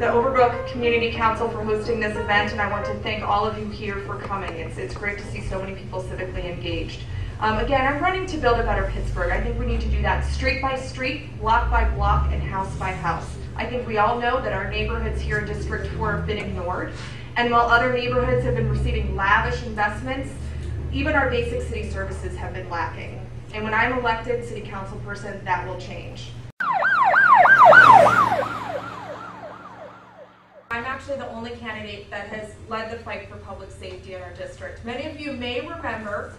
Overbrook Community Council for hosting this event, and I want to thank all of you here for coming. It's great to see so many people civically engaged. Again, I'm running to build a better Pittsburgh. I think we need to do that street by street, block by block, and house by house. I think we all know that our neighborhoods here in District 4 have been ignored, and while other neighborhoods have been receiving lavish investments, even our basic city services have been lacking. And when I'm elected city council person, that will change. I'm actually the only candidate that has led the fight for public safety in our district. Many of you may remember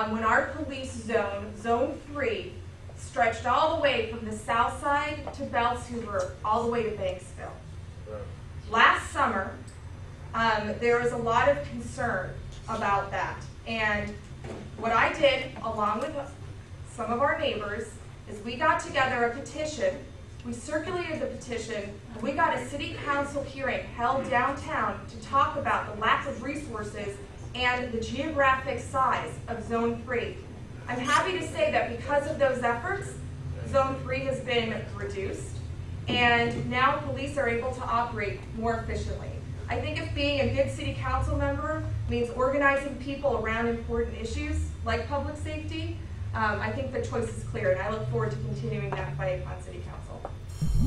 when our police zone, Zone 3, stretched all the way from the south side to Bells Hoover, all the way to Banksville. Last summer, there was a lot of concern about that. And what I did, along with some of our neighbors, is we got together a petition. We circulated the petition, and we got a city council hearing held downtown to talk about the lack of resources and the geographic size of Zone 3. I'm happy to say that because of those efforts, Zone 3 has been reduced, and now police are able to operate more efficiently. I think if being a good city council member means organizing people around important issues like public safety, I think the choice is clear, and I look forward to continuing that fight on city council. A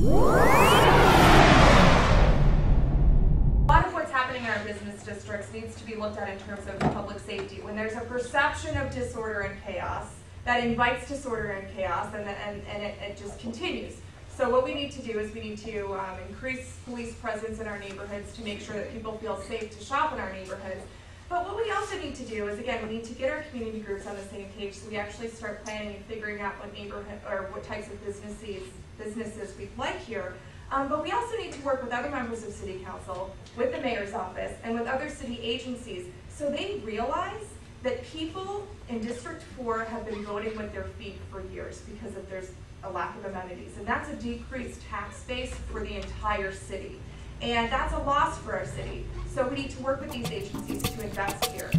lot of what's happening in our business districts needs to be looked at in terms of public safety. When there's a perception of disorder and chaos, that invites disorder and chaos, and it just continues. So what we need to do is we need to increase police presence in our neighborhoods to make sure that people feel safe to shop in our neighborhoods. But what we also need to do is, again, we need to get our community groups on the same page so we actually start planning and figuring out what neighborhood or what types of businesses we'd like here. But we also need to work with other members of city council, with the mayor's office, and with other city agencies so they realize that people in District 4 have been voting with their feet for years because there's a lack of amenities. And that's a decreased tax base for the entire city. And that's a loss for our city. So we need to work with these agencies to invest here.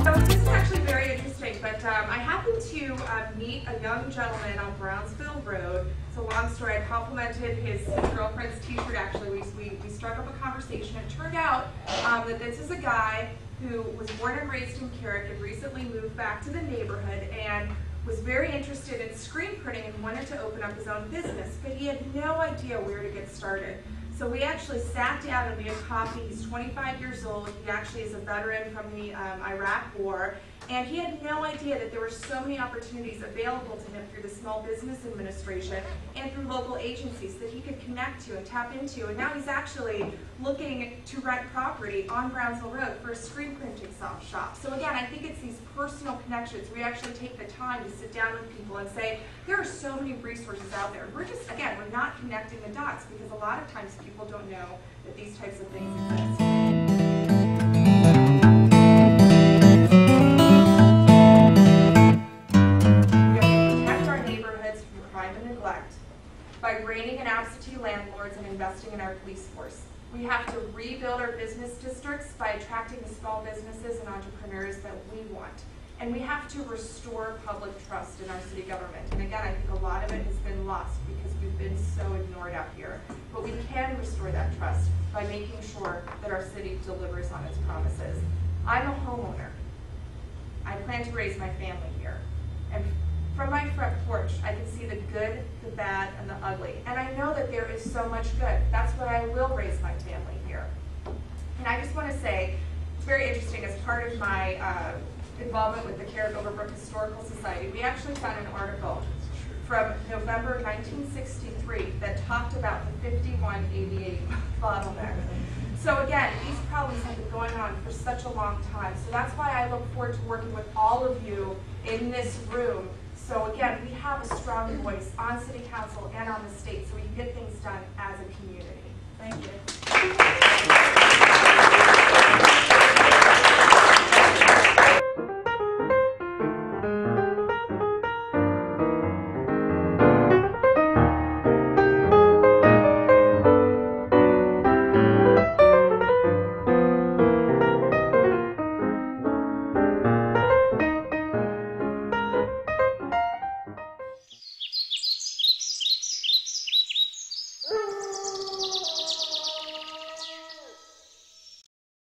So this is actually very interesting, but I happened to meet a young gentleman on Brownsville Road. It's a long story. I complimented his girlfriend's t-shirt, actually. We struck up a conversation. It turned out that this is a guy who was born and raised in Carrick and recently moved back to the neighborhood and was very interested in screen printing and wanted to open up his own business, but he had no idea where to get started. So we actually sat down and we had coffee. He's 25 years old. He actually is a veteran from the Iraq War, and he had no idea that there were so many opportunities available to him through the Small Business Administration and through local agencies that he could connect to and tap into. And now he's actually looking to rent property on Brownsville Road for a screen printing shop. So again, I think it's these personal connections. We actually take the time to sit down with people and say, there are so many resources out there. We're just, again, we're not connecting the dots because a lot of times people don't know that these types of things exist. By reining in absentee landlords and investing in our police force. We have to rebuild our business districts by attracting the small businesses and entrepreneurs that we want. And we have to restore public trust in our city government. And again, I think a lot of it has been lost because we've been so ignored out here. But we can restore that trust by making sure that our city delivers on its promises. I'm a homeowner. I plan to raise my family here. And from my front porch, I can see the good, the bad, and the ugly. And I know that there is so much good. That's why I will raise my family here. And I just want to say, it's very interesting, as part of my involvement with the Carrick Overbrook Historical Society, we actually found an article from November 1963 that talked about the 5188 bottleneck. So again, these problems have been going on for such a long time. So that's why I look forward to working with all of you in this room. So again, we have a strong voice on city council and on the state, so we can get